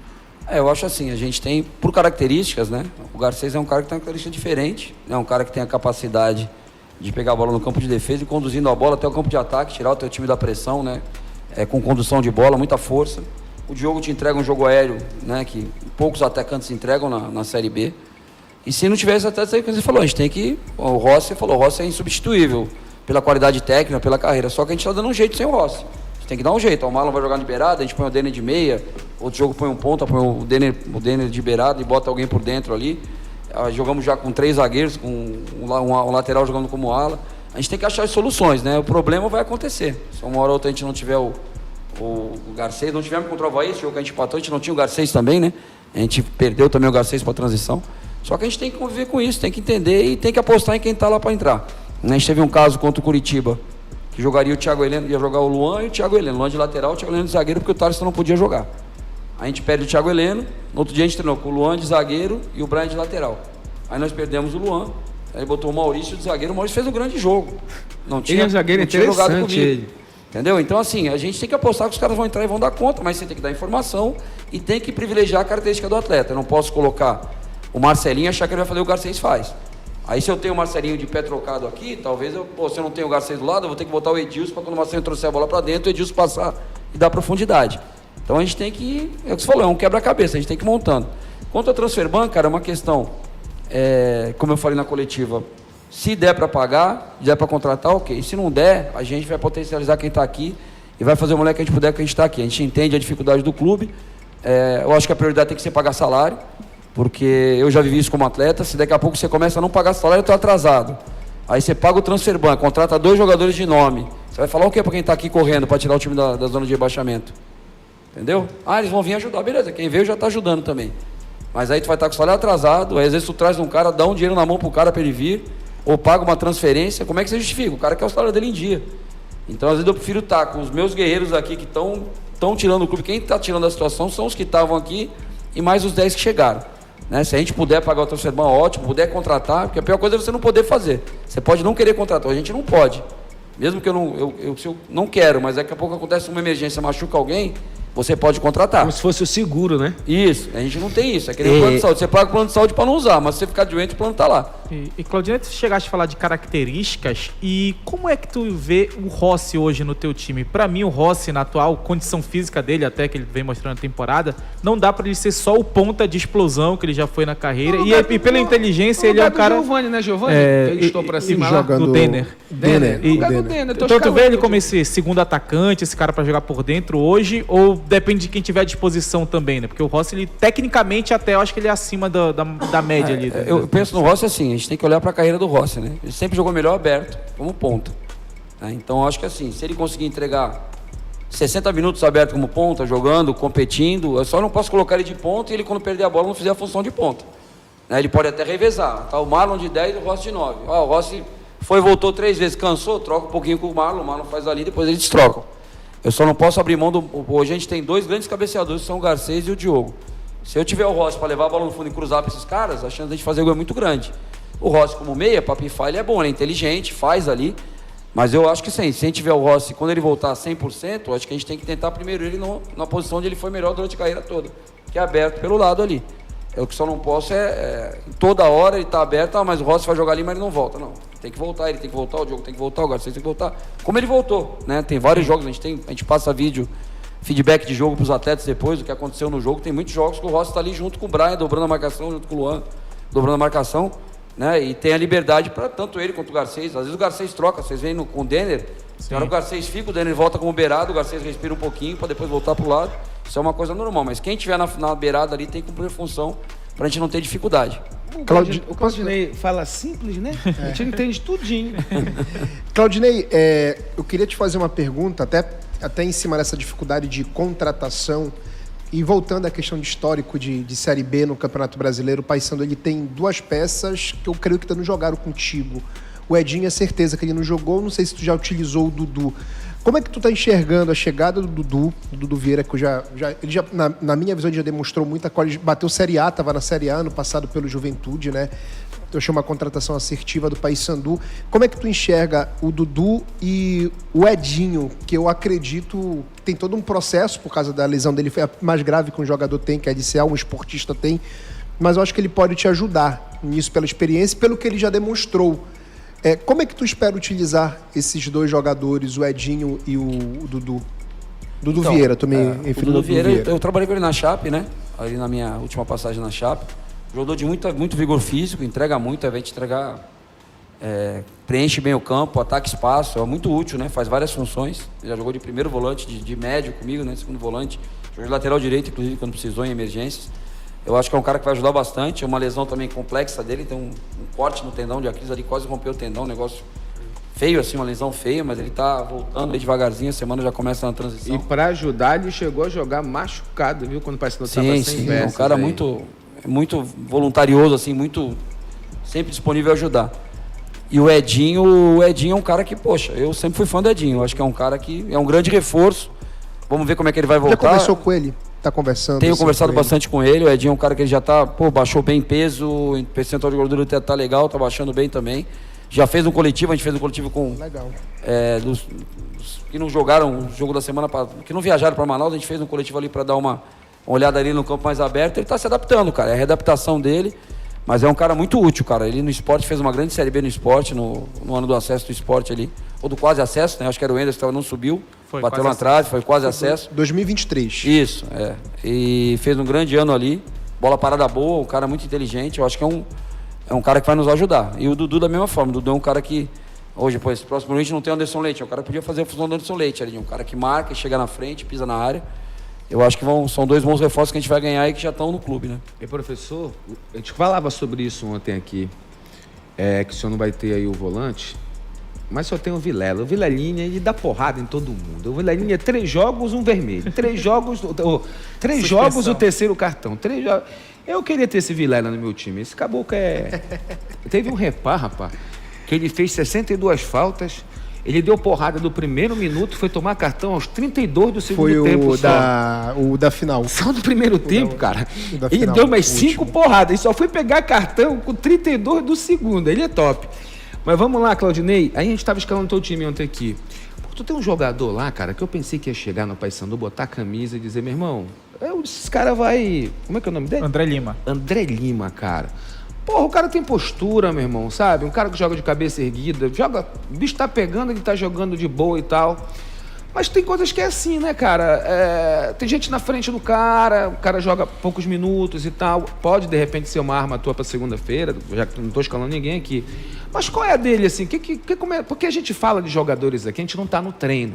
Eu acho assim, a gente tem, por características, né? O Garcês é um cara que tem uma característica diferente, é um cara que tem a capacidade de pegar a bola no campo de defesa e conduzindo a bola até o campo de ataque, tirar o teu time da pressão, né? Com condução de bola, muita força. O Diogo te entrega um jogo aéreo, né? Que poucos atacantes entregam na Série B. E se não tivesse até isso aí que você falou, a gente tem que... O Rossi é insubstituível pela qualidade técnica, pela carreira. Só que a gente está dando um jeito sem o Rossi. A gente tem que dar um jeito. O Marlon vai jogar de beirada, a gente põe o Denner de meia, outro jogo põe um ponta, põe o Denner de beirada e bota alguém por dentro ali. Jogamos já com 3 zagueiros, com um lateral jogando como ala. A gente tem que achar as soluções, né? O problema vai acontecer. Se uma hora ou outra a gente não tiver o Garcês, não tivemos contra o Avaí, esse jogo que a gente empatou, a gente não tinha o Garcês também, né? A gente perdeu também o Garcês para a transição. Só que a gente tem que conviver com isso, tem que entender e tem que apostar em quem está lá para entrar. A gente teve um caso contra o Curitiba, que jogaria o Thiago Heleno, ia jogar o Luan e o Thiago Heleno. Luan de lateral, o Thiago Heleno de zagueiro, porque o Thaleson não podia jogar. A gente perde o Thiago Heleno, no outro dia a gente treinou com o Luan de zagueiro e o Brian de lateral. Aí nós perdemos o Luan, aí botou o Maurício de zagueiro, o Maurício fez um grande jogo. Não tinha, ele é um zagueiro não tinha jogado interessante, comigo. ele. Entendeu? Então, assim, a gente tem que apostar que os caras vão entrar e vão dar conta, mas você tem que dar informação e tem que privilegiar a característica do atleta. Eu não posso colocar o Marcelinho e achar que ele vai fazer o Garcês faz. Aí se eu tenho o Marcelinho de pé trocado aqui, talvez se eu não tenho o Garcês do lado, eu vou ter que botar o Edilson para quando o Marcelinho trouxer a bola para dentro, o Edilson passar e dar profundidade. Então a gente tem que, é o que você falou, é um quebra-cabeça, a gente tem que ir montando. Quanto ao transfer ban, cara, é uma questão, como eu falei na coletiva, se der para pagar, der para contratar, ok. Se não der, a gente vai potencializar quem está aqui e vai fazer o moleque que a gente puder que a gente está aqui. A gente entende a dificuldade do clube, eu acho que a prioridade tem que ser pagar salário, porque eu já vivi isso como atleta. Se daqui a pouco você começa a não pagar salário, eu estou atrasado. Aí você paga o transfer ban, contrata 2 jogadores de nome. Você vai falar o quê para quem está aqui correndo para tirar o time da zona de rebaixamento? Entendeu? Eles vão vir ajudar, beleza. Quem veio já está ajudando também. Mas aí tu vai estar com o salário atrasado, aí às vezes tu traz um cara, dá um dinheiro na mão pro cara para ele vir, ou paga uma transferência. Como é que você justifica? O cara quer o salário dele em dia. Então às vezes eu prefiro estar com os meus guerreiros aqui que estão tirando o clube. Quem está tirando a situação são os que estavam aqui e mais os 10 que chegaram. Né? Se a gente puder pagar o transfer ban, ótimo, puder contratar, porque a pior coisa é você não poder fazer. Você pode não querer contratar, a gente não pode. Mesmo que se eu não quero, mas daqui a pouco acontece uma emergência, machuca alguém, você pode contratar. Como se fosse o seguro, né? Isso, a gente não tem isso. É que nem o plano de saúde. Você paga o plano de saúde para não usar, mas se você ficar doente, o plano está lá. E Claudinei, tu chegaste a falar de características e como é que tu vê o Rossi hoje no teu time? Para mim, o Rossi, na atual condição física dele, até que ele vem mostrando na temporada, não dá para ele ser só o ponta de explosão que ele já foi na carreira. E pela inteligência, ele é um cara... Giovani, né, Giovani? Ele estou para cima lá. Do Denner. Denner. Então tu vê ele como esse segundo atacante, esse cara para jogar por dentro hoje, ou depende de quem tiver à disposição também, né? Porque o Rossi, ele, tecnicamente, até eu acho que ele é acima da média ali. Eu penso no Rossi assim, a gente tem que olhar para a carreira do Rossi, né? Ele sempre jogou melhor aberto, como ponta. Né? Então, eu acho que assim, se ele conseguir entregar 60 minutos aberto como ponta, jogando, competindo, eu só não posso colocar ele de ponta e ele, quando perder a bola, não fizer a função de ponta. Né? Ele pode até revezar, tá? O Marlon de 10 e o Rossi de 9. O Rossi foi e voltou 3 vezes, cansou, troca um pouquinho com o Marlon faz ali, depois eles trocam. Eu só não posso abrir mão do... Hoje a gente tem 2 grandes cabeceadores, que são o Garcês e o Diogo. Se eu tiver o Rossi para levar a bola no fundo e cruzar para esses caras, a chance de a gente fazer gol é muito grande. O Rossi como meia, para pifar, ele é bom, ele é inteligente, faz ali. Mas eu acho que sim, se a gente tiver o Rossi, quando ele voltar 100%, eu acho que a gente tem que tentar primeiro ele na posição onde ele foi melhor durante a carreira toda, que é aberto pelo lado ali. Eu que só não posso toda hora ele tá aberto, mas o Rossi vai jogar ali, mas ele não volta. Não, tem que voltar, ele tem que voltar, o Diogo tem que voltar, o Garcês tem que voltar. Como ele voltou, né? Tem vários jogos, a gente passa vídeo, feedback de jogo para os atletas depois, do que aconteceu no jogo. Tem muitos jogos que o Rossi está ali junto com o Brian, dobrando a marcação, junto com o Luan, dobrando a marcação, né? E tem a liberdade para tanto ele quanto o Garcês. Às vezes o Garcês troca, vocês veem com o Denner, na hora que o Garcês fica, o Denner volta como beirado, o Garcês respira um pouquinho para depois voltar para o lado. Isso é uma coisa normal, mas quem estiver na beirada ali tem que cumprir a função para a gente não ter dificuldade. O Claudinei fala simples, né? A gente entende tudinho. Claudinei, eu queria te fazer uma pergunta, até em cima dessa dificuldade de contratação, e voltando à questão de histórico de Série B no Campeonato Brasileiro, o Paysandu, ele tem 2 peças que eu creio que não jogaram contigo. O Edinho é certeza que ele não jogou, não sei se tu já utilizou o Dudu. Como é que tu tá enxergando a chegada do Dudu Vieira, que ele já na minha visão, ele já demonstrou muita qualidade, bateu Série A, estava na Série A ano passado pelo Juventude, né? Eu achei uma contratação assertiva do Paysandu. Como é que tu enxerga o Dudu e o Edinho, que eu acredito que tem todo um processo por causa da lesão dele, foi a mais grave que um jogador tem, que é LCA, um esportista tem, mas eu acho que ele pode te ajudar nisso pela experiência e pelo que ele já demonstrou. Como é que tu espera utilizar esses 2 jogadores, o Edinho e o Dudu? Dudu Vieira, tu me referiu Dudu Vieira. Eu trabalhei com ele na Chape, né? Ali na minha última passagem na Chape. Jogador de muito vigor físico, entrega muito, vai te entregar, preenche bem o campo, ataca espaço, é muito útil, né? Faz várias funções. Ele já jogou de primeiro volante, de médio comigo, né? Segundo volante. Jogou de lateral direito, inclusive, quando precisou em emergências. Eu acho que é um cara que vai ajudar bastante. É uma lesão também complexa dele, tem um corte no tendão de Aquiles ali, quase rompeu o tendão, um negócio feio assim, uma lesão feia, mas ele tá voltando aí devagarzinho, a semana já começa na transição. E para ajudar, ele chegou a jogar machucado, viu? Quando o Paysandu estava sem peças. É um cara muito voluntarioso, assim, muito sempre disponível a ajudar. E o Edinho é um cara que, poxa, eu sempre fui fã do Edinho. Eu acho que é um cara que é um grande reforço. Vamos ver como é que ele vai voltar. Já conversou com ele? Tá conversando? Tenho conversado bastante com ele. O Edinho é um cara que ele já tá, baixou bem peso, o percentual de gordura tá legal, tá baixando bem também. Já fez um coletivo, a gente fez um coletivo com... Legal. Dos que não jogaram o jogo da semana, que não viajaram para Manaus, a gente fez um coletivo ali para dar uma olhada ali no campo mais aberto. Ele tá se adaptando, cara, é a readaptação dele, mas é um cara muito útil, cara. Ele no esporte fez uma grande Série B no esporte, no ano do acesso do esporte ali, ou do quase acesso, né? Acho que era o Enderson que não subiu. Bateu lá atrás, foi quase acesso. 2023. Isso, E fez um grande ano ali. Bola parada boa, um cara muito inteligente. Eu acho que é um cara que vai nos ajudar. E o Dudu da mesma forma. O Dudu é um cara que, hoje, esse próximo noite não tem o Anderson Leite. É um cara que podia fazer a função do Anderson Leite ali. Um cara que marca, chega na frente, pisa na área. Eu acho que são 2 bons reforços que a gente vai ganhar e que já estão no clube, né? E professor, a gente falava sobre isso ontem aqui, que o senhor não vai ter aí o volante. Mas só tem o Vilela. O Vilelinha, ele dá porrada em todo mundo. O Vilelinha, 3 jogos, um vermelho. 3 jogos, 3 jogos, o terceiro cartão. 3 jogos. Eu queria ter esse Vilela no meu time. Esse caboclo Teve um repar, rapaz, que ele fez 62 faltas. Ele deu porrada do primeiro minuto, foi tomar cartão aos 32 do segundo tempo. O da final. Só do primeiro tempo, cara. Ele deu mais 5 porradas. E só foi pegar cartão com 32 do segundo. Ele é top. Mas vamos lá, Claudinei. Aí a gente estava escalando teu time ontem aqui. Porque tu tem um jogador lá, cara, que eu pensei que ia chegar no Paysandu, botar a camisa e dizer, meu irmão, esse cara vai... Como é que é o nome dele? André Lima. André Lima, cara. Porra, o cara tem postura, meu irmão, sabe? Um cara que joga de cabeça erguida, o bicho tá pegando, ele tá jogando de boa e tal. Mas tem coisas que é assim, né, cara? Tem gente na frente do cara, o cara joga poucos minutos e tal. Pode, de repente, ser uma arma tua pra segunda-feira, já que não tô escalando ninguém aqui. Mas qual é a dele, assim? Porque a gente fala de jogadores aqui, a gente não tá no treino.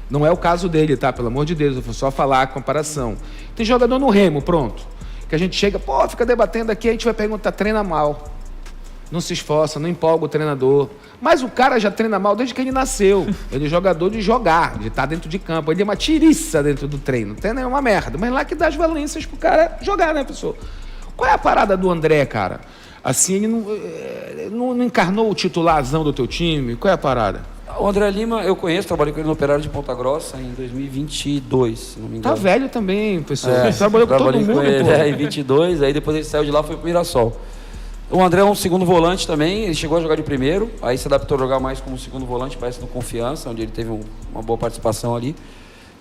Não é o caso dele, tá? Pelo amor de Deus, eu vou só falar a comparação. Tem jogador no Remo, pronto. Que a gente chega, fica debatendo aqui, a gente vai perguntar, treina mal. Não se esforça, não empolga o treinador. Mas o cara já treina mal desde que ele nasceu. Ele é jogador de jogar, de estar dentro de campo. Ele é uma tiriça dentro do treino. O treino é uma merda. Mas lá que dá as valências pro cara jogar, né, pessoal? Qual é a parada do André, cara? Assim, ele não encarnou o titularzão do teu time? Qual é a parada? O André Lima, eu conheço, trabalhei com ele no Operário de Ponta Grossa em 2022, se não me engano. Tá velho também, pessoal. Trabalhou com todo mundo, com ele, pô. em 22, aí depois ele saiu de lá e foi pro Mirassol. O André é um segundo volante também, ele chegou a jogar de primeiro, aí se adaptou a jogar mais como segundo volante, parece no Confiança, onde ele teve uma boa participação ali.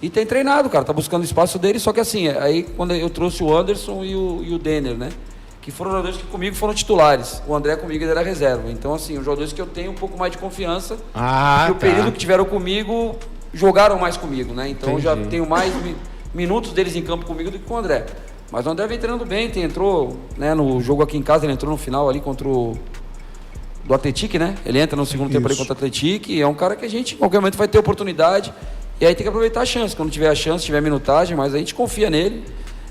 E tem treinado, cara, tá buscando o espaço dele, só que assim, aí quando eu trouxe o Anderson e o Denner, né? Que foram jogadores que comigo foram titulares. O André comigo ele era reserva. Então, assim, os jogadores que eu tenho um pouco mais de confiança, que o período que tiveram comigo, jogaram mais comigo, né? Então, eu já tenho mais minutos deles em campo comigo do que com o André. Mas o André vem treinando bem, entrou, né, no jogo aqui em casa, ele entrou no final ali contra o do Atlético, né? Ele entra no segundo tempo ali contra o Atlético e é um cara que a gente, em qualquer momento, vai ter oportunidade. E aí tem que aproveitar a chance. Quando tiver a chance, tiver minutagem, mas a gente confia nele.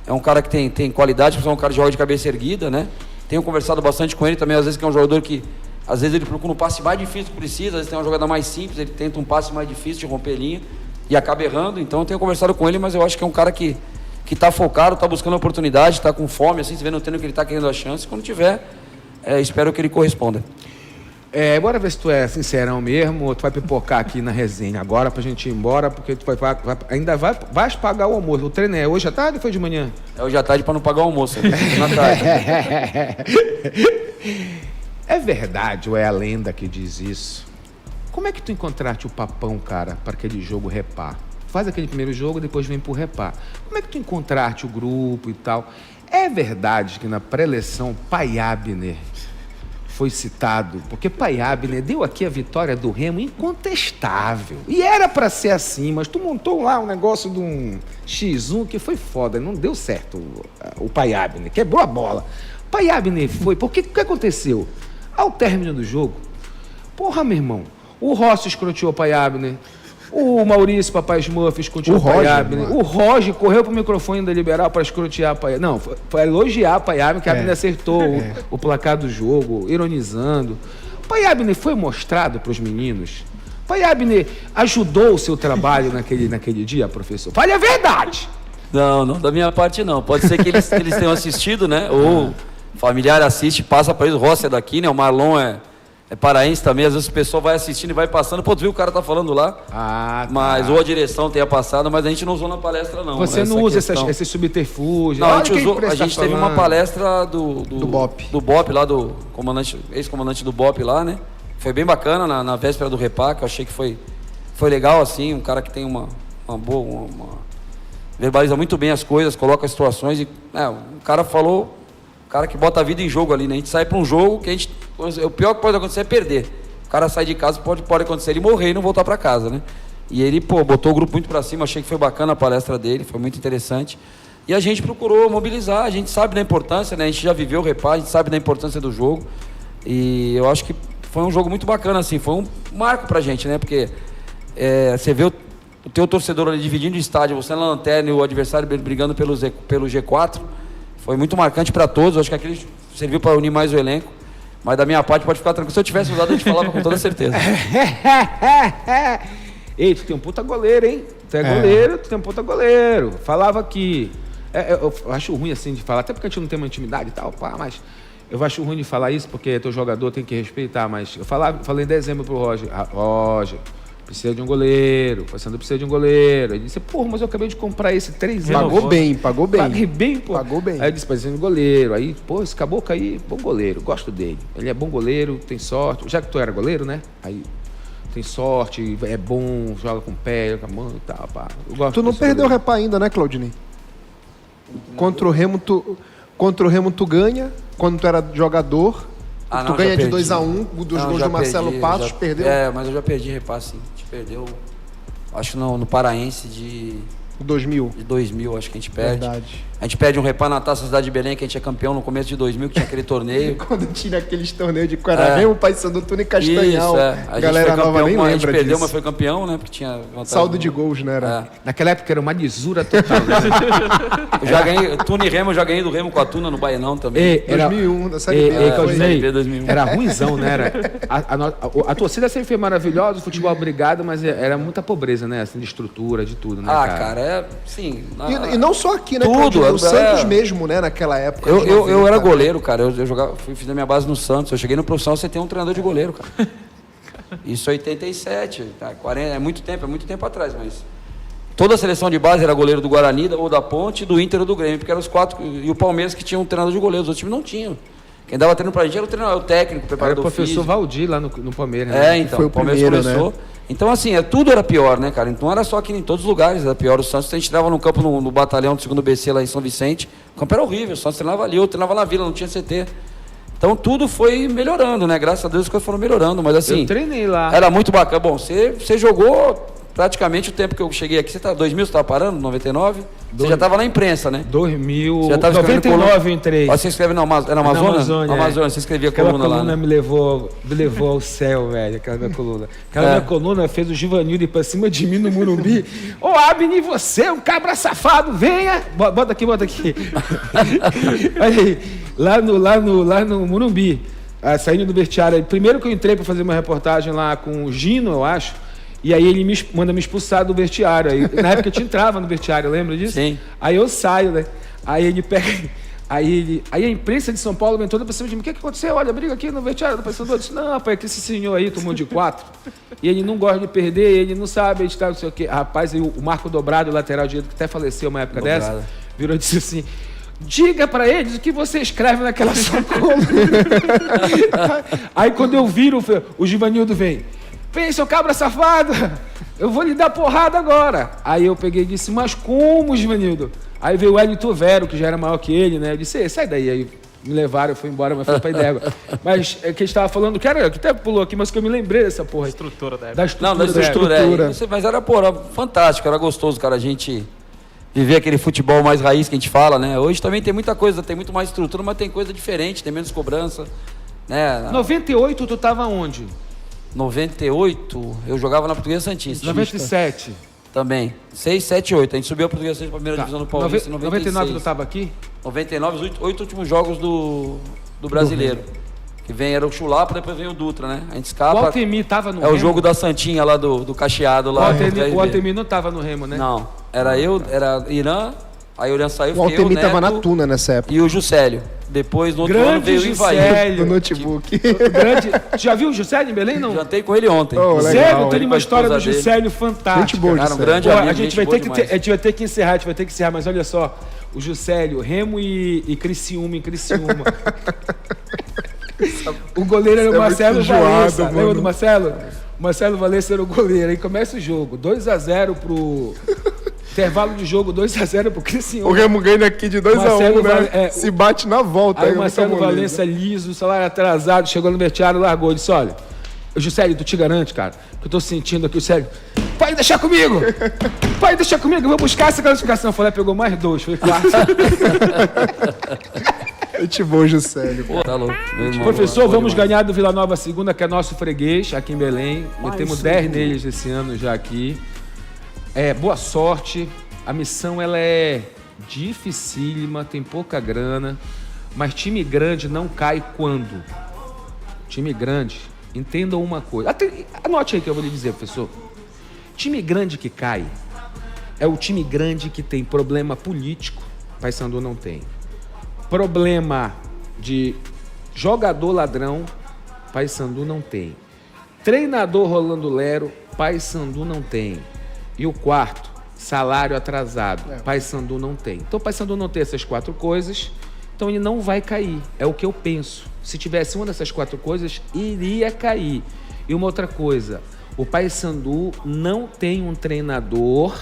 É um cara que tem qualidade, é um cara que joga de cabeça erguida, né? Tenho conversado bastante com ele também, às vezes que é um jogador que, às vezes ele procura um passe mais difícil que precisa, às vezes tem uma jogada mais simples, ele tenta um passe mais difícil de romper linha e acaba errando. Então eu tenho conversado com ele, mas eu acho que é um cara que tá focado, tá buscando oportunidade, tá com fome, assim, se vê no treino que ele tá querendo a chance. Quando tiver, espero que ele corresponda. Bora ver se tu é sincerão mesmo ou tu vai pipocar aqui na resenha agora pra gente ir embora, porque tu ainda vai pagar o almoço. O treino é hoje à tarde ou foi de manhã? É hoje à tarde pra não pagar o almoço, na tarde. É verdade ou é a lenda que diz isso? Como é que tu encontraste o Papão, cara, para aquele jogo Repá? Faz aquele primeiro jogo, depois vem pro Repá. Como é que tu encontraste o grupo e tal? É verdade que na pré-eleição Pai Abner foi citado, porque Pai Abner deu aqui a vitória do Remo incontestável. E era para ser assim, mas tu montou lá um negócio de um X1 que foi foda, não deu certo o Pai Abner, quebrou a bola. Pai Abner foi, porque o que aconteceu? Ao término do jogo, porra, meu irmão, o Rossi escroteou o Pai Abner, o Maurício Papai Smurf escroteou o Pai Abner, o Roger correu pro microfone da Liberal para escrotear o Pai Abner. Não, foi elogiar o Pai Abner, que Abner acertou o placar do jogo, ironizando. O Pai Abner foi mostrado para os meninos. O Pai Abner ajudou o seu trabalho naquele dia, professor? Fale a verdade! Não, da minha parte não. Pode ser que eles tenham assistido, né? Ou familiar assiste, passa para eles. O Rossi é daqui, né? O Marlon é paraense também, às vezes o pessoal vai assistindo e vai passando, pô, tu viu o cara tá falando lá? Tá. Mas ou a direção tenha passado, mas a gente não usou na palestra não. Você não usa esse subterfúgio? Não, a gente teve uma palestra do BOP. Do BOP lá, do ex-comandante do BOP lá, né? Foi bem bacana na véspera do Repá, que eu achei que foi legal, assim, um cara que tem uma boa, verbaliza muito bem as coisas, coloca as situações e, o cara falou, o cara que bota a vida em jogo ali, né? A gente sai para um jogo que o pior que pode acontecer é perder. O cara sai de casa, pode acontecer ele morrer e não voltar para casa, né? E ele, botou o grupo muito para cima, achei que foi bacana a palestra dele, foi muito interessante. E a gente procurou mobilizar, a gente sabe da importância, né? A gente já viveu o Repá, a gente sabe da importância do jogo. E eu acho que foi um jogo muito bacana, assim, foi um marco pra gente, né? Porque você vê o teu torcedor ali dividindo o estádio, você na lanterna e o adversário brigando pelo G4, foi muito marcante para todos. Acho que aquele serviu para unir mais o elenco. Mas da minha parte, pode ficar tranquilo. Se eu tivesse usado, eu te falava com toda certeza. Ei, tu tem um puta goleiro, hein? Tu é goleiro, tu tem um puta goleiro. Falava que... eu acho ruim assim de falar, até porque a gente não tem uma intimidade e tal, mas eu acho ruim de falar isso, porque teu jogador tem que respeitar, mas eu falei em dezembro pro Roger. Roger, precisa de um goleiro, você não precisa de um goleiro. Ele disse, porra, mas eu acabei de comprar esse 3 anos. Pagou bem. Paguei bem, pô. Pagou bem. Aí eu disse, precisa de um goleiro. Aí, pô, esse caboclo aí, bom goleiro, gosto dele. Ele é bom goleiro, tem sorte. Já que tu era goleiro, né? Aí tem sorte, é bom, joga com o pé, com a mão e tal, pá. Tu não perdeu o Repá ainda, né, Claudinei? Contra o Remo tu ganha, quando tu era jogador... tu ganha de 2-1, dos gols do Marcelo Passos, perdeu? Mas eu já perdi Repá, sim. A gente perdeu, acho no Paraense de 2000. De 2000, acho que a gente perde. Verdade. A gente perde um repá na Taça Cidade de Belém, que a gente é campeão no começo de 2000, que tinha aquele torneio. Quando tinha aqueles torneios de Guararema, Paysandu, Tuna e Castanhal. Isso, é. A galera nova nem a gente lembra perdeu, disso. mas foi campeão, né? Porque tinha vantagem. Saldo de gols, né? Era? Naquela época era uma lisura total. Né? Eu já ganhei, Tuna e Remo, eu já ganhei do Remo com a Tuna no Baenão também. Era, 2001, da Série B. Claudinei, Série B 2001. era ruimzão, né? A torcida sempre foi maravilhosa, o futebol obrigado, mas era muita pobreza, né? Assim, de estrutura, de tudo, né, cara, sim. E não só aqui, né, Tudo, Claudinho? No Santos é. mesmo, né, naquela época. Eu era goleiro, cara. Eu jogava, fiz a minha base no Santos. Eu cheguei no profissional, você tem um treinador de goleiro, cara. Isso 87, tá? 40, é muito tempo atrás, mas toda a seleção de base era goleiro do Guarani, ou da Ponte, do Inter ou do Grêmio, porque eram os 4, e o Palmeiras que tinha um treinador de goleiro, os outros times não tinham. Quem dava treino pra gente era o treinador, o técnico, o Era o preparador professor físico. Valdir lá no Palmeiras. Né? Então, Foi o o Palmeiras primeiro, começou. né? Então, assim, tudo era pior, né, cara? Então, era só que em todos os lugares era pior. O Santos, a gente treinava no campo, no batalhão do 2º BC lá em São Vicente. O campo era horrível, o Santos treinava ali, eu treinava na Vila, não tinha CT. Então, tudo foi melhorando, né? Graças a Deus as coisas foram melhorando, mas assim... Eu treinei lá. Era muito bacana. Bom, você jogou praticamente o tempo que eu cheguei aqui. 2000 você estava parando? 99? Você já estava na imprensa, né? 2000, Você já tava escrevendo 99 eu entrei. Você escreve na Amazônia? Era Amazônia? Amazônia, Você escrevia Aquela coluna lá, né? me levou ao céu, velho, aquela minha coluna. Aquela minha coluna fez o Givanildo ir pra cima de mim no Morumbi. Ô, Abner, você, um cabra safado, venha! Bota aqui. Olha aí, lá no Morumbi, saindo do vestiário. Primeiro que eu entrei pra fazer uma reportagem lá com o Gino, eu acho, e aí ele manda me expulsar do vestiário. Aí, na época eu entrava no vestiário, lembra disso? Sim. Aí eu saio, né? Aí ele pega... Aí a imprensa de São Paulo vem toda pra cima de mim. O que aconteceu? Olha, briga aqui no vestiário do Paysandu. Eu disse, não, rapaz, que esse senhor aí tomou de 4. E ele não gosta de perder, ele não sabe editar, não sei o quê. Rapaz, aí o Marco Dobrado, o lateral direito, que até faleceu uma época dessa, virou e disse assim... Diga pra eles o que você escreve naquela sua coluna. Aí quando eu viro, o Givanildo vem. Vem, seu cabra safado, eu vou lhe dar porrada agora. Aí eu peguei e disse, mas como, Givanildo? Aí veio o Hélio Vero, que já era maior que ele, né? Eu disse, sai daí. Aí me levaram, eu fui embora, mas foi pra ideia. Mas é que a gente tava falando, que até pulou aqui, mas que eu me lembrei dessa porra. Estrutura da época. Da estrutura. Mas era, era fantástico, era gostoso, cara, a gente viver aquele futebol mais raiz que a gente fala, né? Hoje também tem muita coisa, tem muito mais estrutura, mas tem coisa diferente, tem menos cobrança, né? 98 tu tava onde? 98, eu jogava na Portuguesa Santista. 97. Também. 6, 7, 8. A gente subiu a Portuguesa Santista para a primeira divisão do Paulista em 96. 99 tu tava aqui? 99, os 8 últimos jogos do Brasileiro. Que vem, era o Chulapa, depois vem o Dutra, né? A gente escapa. O Altemir tava no Remo. É o jogo da Santinha lá do Cacheado lá. O Altemir não tava no Remo, né? Não. Era eu, era Irã, aí o Irã saiu, o Altemir tava na Tuna nessa época. E o Juscelio. Depois, no outro ano, veio o Ivaí. Do notebook. Grande. Já viu o Juscelio em Belém, não? Jantei com ele ontem. Sério, tem uma história do Juscelio fantástica. Gente boa, cara, um grande amigo, a gente vai ter que encerrar, mas olha só. O Juscelio, Remo e Criciúma em Criciúma. O goleiro era o Marcelo Valença. Lembra do Marcelo? O Marcelo Valença era o goleiro. Aí começa o jogo. 2-0 pro... Intervalo de jogo, 2-0 pro Criciúma. O Remo ganha aqui de 2-1, né? Se bate na volta. Aí o Marcelo Valença liso, salário atrasado, chegou no vestiário, largou. Disse, olha, Juscelio, tu te garante, cara, que eu tô sentindo aqui o Célio. Pode deixar comigo! Pode deixar comigo, eu vou buscar essa classificação. Falei, pegou mais 2, foi 4. Gente boa, Juscelio. Tá louco. Professor, vamos ganhar do Vila Nova Segunda, que é nosso freguês, aqui em Belém. Metemos 10 neles esse ano já aqui. Boa sorte. A missão ela é dificílima, tem pouca grana, mas time grande não cai quando? Time grande, entendam uma coisa. Anote aí que eu vou lhe dizer, professor. Time grande que cai é o time grande que tem problema político, Paysandu não tem. Problema de jogador ladrão, Paysandu não tem. Treinador rolando lero, Paysandu não tem. E o quarto, salário atrasado, Paysandu não tem. Então, Paysandu não tem essas 4 coisas, então ele não vai cair. É o que eu penso. Se tivesse uma dessas 4 coisas, iria cair. E uma outra coisa, o Paysandu não tem um treinador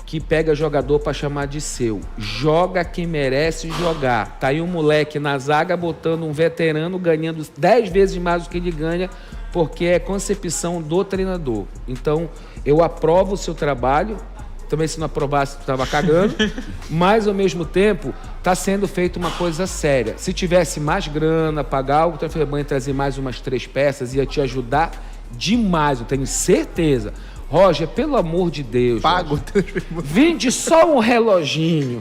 que pega jogador para chamar de seu. Joga quem merece jogar. Tá aí um moleque na zaga botando um veterano ganhando 10 vezes mais do que ele ganha, porque é concepção do treinador. Então, eu aprovo o seu trabalho, também se não aprovasse, tu tava cagando. Mas, ao mesmo tempo, tá sendo feita uma coisa séria. Se tivesse mais grana, pagar o transfer ban e trazer mais umas 3 peças, ia te ajudar demais, eu tenho certeza. Roger, pelo amor de Deus. Paga o Roger, transfer ban. vende só um reloginho.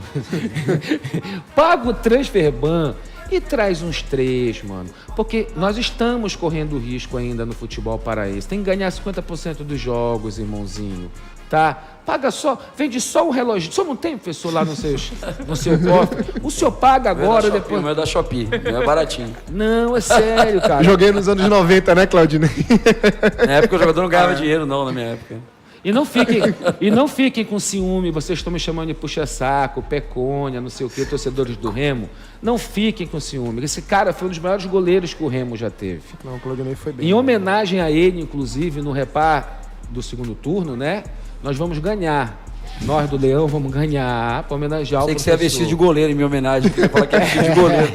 Paga o transfer ban e traz uns 3, mano. Porque nós estamos correndo risco ainda no futebol paraense. Tem que ganhar 50% dos jogos, irmãozinho. Tá? Paga só, vende só um reloginho. Só não tem, professor, lá no seu cofre. O senhor paga agora, depois. O meu é da Shopee, o meu é baratinho. Não, é sério, cara. Joguei nos anos 90, né, Claudinei? Na época o jogador não ganhava dinheiro, não, na minha época. E não fiquem com ciúme, vocês estão me chamando de puxa-saco, pecônia, não sei o quê, torcedores do Remo. Não fiquem com ciúme. Esse cara foi um dos maiores goleiros que o Remo já teve. Não, o Claudinei foi bem. Em homenagem a ele, inclusive, no repar do segundo turno, né? Nós vamos ganhar. Nós do Leão vamos ganhar para homenagear o Sei professor. que você é vestido de goleiro em minha homenagem. Queria falar que é vestido de goleiro.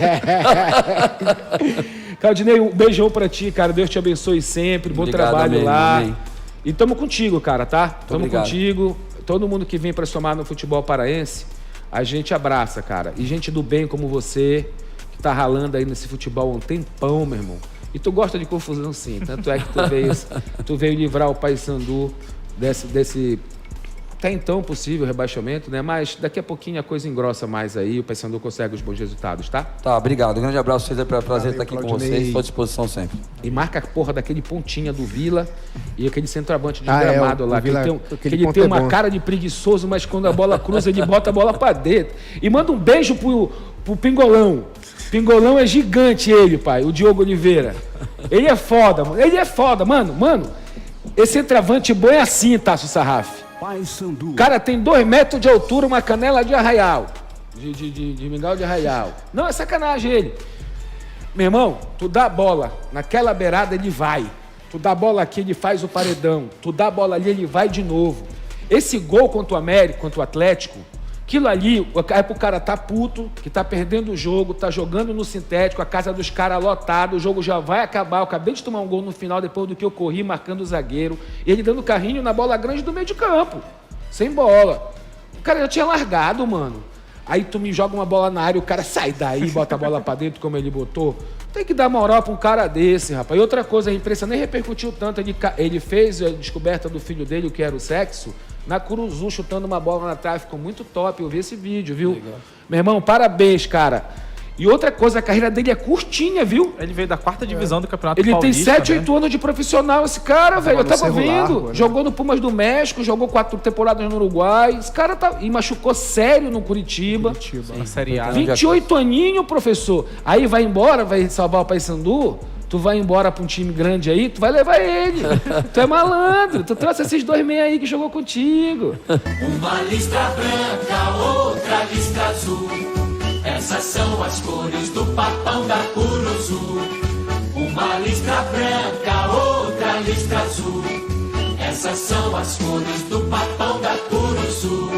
Claudinei, um beijão pra ti, cara. Deus te abençoe sempre. Bom Obrigado, trabalho amém, lá. amém. E tamo contigo, cara, tá? Tamo obrigado. contigo. Todo mundo que vem pra somar no futebol paraense, a gente abraça, cara. E gente do bem como você, que tá ralando aí nesse futebol há um tempão, meu irmão. E tu gosta de confusão, sim. Tanto é que tu veio livrar o Paysandu desse até então possível rebaixamento, né? Mas daqui a pouquinho a coisa engrossa mais aí, o Paysandu consegue os bons resultados, tá? Tá, obrigado. Um grande abraço pra vocês, é prazer estar aqui com Claudinei. vocês. Estou à disposição sempre. E marca a porra daquele pontinha do Vila e aquele centroavante de Ah, é, gramado o lá. Vila- que ele aquele tem, que ele ponto tem é uma bom. cara de preguiçoso, mas quando a bola cruza, ele bota a bola pra dentro. E manda um beijo pro Pingolão. Pingolão é gigante ele, pai, o Diogo Oliveira. Ele é foda, mano. Ele é foda, mano. Mano, esse centroavante bom é assim, Tasso Sarraf. Paysandu. O cara tem 2 metros de altura, uma canela de arraial. De mingau de arraial. Não, é sacanagem ele. Meu irmão, tu dá a bola, naquela beirada ele vai. Tu dá a bola aqui, ele faz o paredão. Tu dá a bola ali, ele vai de novo. Esse gol contra o América, contra o Atlético, aquilo ali é pro cara tá puto, que tá perdendo o jogo, tá jogando no sintético, a casa dos caras lotada, o jogo já vai acabar. Eu acabei de tomar um gol no final, depois do que eu corri, marcando o zagueiro. Ele dando carrinho na bola grande do meio de campo, sem bola. O cara já tinha largado, mano. Aí tu me joga uma bola na área, o cara sai daí, bota a bola pra dentro como ele botou. Tem que dar moral pra um cara desse, rapaz. E outra coisa, a imprensa nem repercutiu tanto. Ele fez a descoberta do filho dele, o que era o sexo, na Curuzu, chutando uma bola na trave. Ficou muito top, eu vi esse vídeo, viu? Legal. Meu irmão, parabéns, cara. E outra coisa, a carreira dele é curtinha, viu? Ele veio da 4ª divisão do Campeonato Ele Paulista. tem 7, né? 8 anos de profissional, esse cara, velho. Eu tava no Cerro vendo. Largo, né? Jogou no Pumas do México, jogou 4 temporadas no Uruguai. Esse cara tá... E machucou sério no Curitiba. Na Série A. 28 aninho, professor. Aí vai embora, vai salvar o Paysandu. Tu vai embora pra um time grande aí, tu vai levar ele. Tu é malandro. Tu trouxe esses 2 meia aí que jogou contigo. Uma listra branca, outra listra azul. Essas são as cores do papão da Curuzu. Uma listra branca, outra listra azul. Essas são as cores do papão da Curuzu.